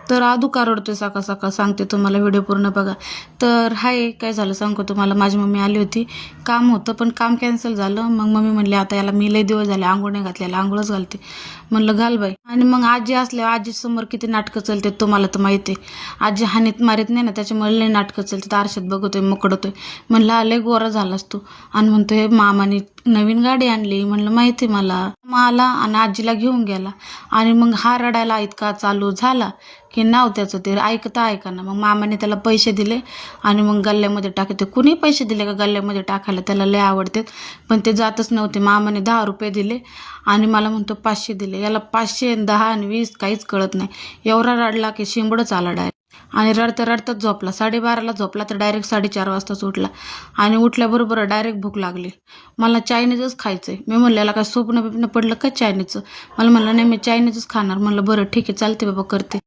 तर आदू का रडतोय सकाळ सकाळ सांगते तुम्हाला, व्हिडिओ पूर्ण बघा. तर हाय, काय झालं सांगू तुम्हाला. माझी मम्मी आली होती, काम होतं पण काम कॅन्सल झालं. मग मम्मी म्हणली आता याला मी लय दिवस झाले आंघोळ नाही घातलेला, आंघोळच घालते. म्हणलं घाल बाई. आणि मग आजी असल्यावर आजीसमोर किती नाटकं चालते तुम्हाला तर माहिती आहे. आजी हानीत मारीत नाही ना, त्याच्यामुळे लय नाटकं चालते. आरशात बघतोय मुकडतोय. म्हणलं लय गोरा झालास तू. आणि म्हणतोय मामाने नवीन गाडी आणली. म्हणलं माहिती मला. आला आणि आजीला घेऊन गेला. आणि मग हा रडायला इतका चालू झाला की नाव त्याचं ते ऐका ना. मग मामाने त्याला पैसे दिले आणि मग गल्ल्यामध्ये टाकते. कुणी पैसे दिले का गल्ल्यामध्ये टाकायला, त्याला लय आवडते. पण ते जातच नव्हते. मामाने 10 रुपये दिले आणि मला म्हणतो 500 दिले. याला 500, 10 आणि 20 काहीच कळत नाही. एवढा रडला की शिंबडच आला डायरेक्ट. आणि रडता रडताच झोपला. 12:30ला झोपला तर डायरेक्ट 4:30 वाजताच उठला. आणि उठल्याबरोबर डायरेक्ट भूक लागली. मला चायनीजच खायचंय. मी म्हणलेला काय स्वप्न बिप्न पडलं का चायनीजचं. मला म्हणलं नाही मी चायनीजच खाणार. म्हणलं बरं ठीक आहे चालते बाबा करते.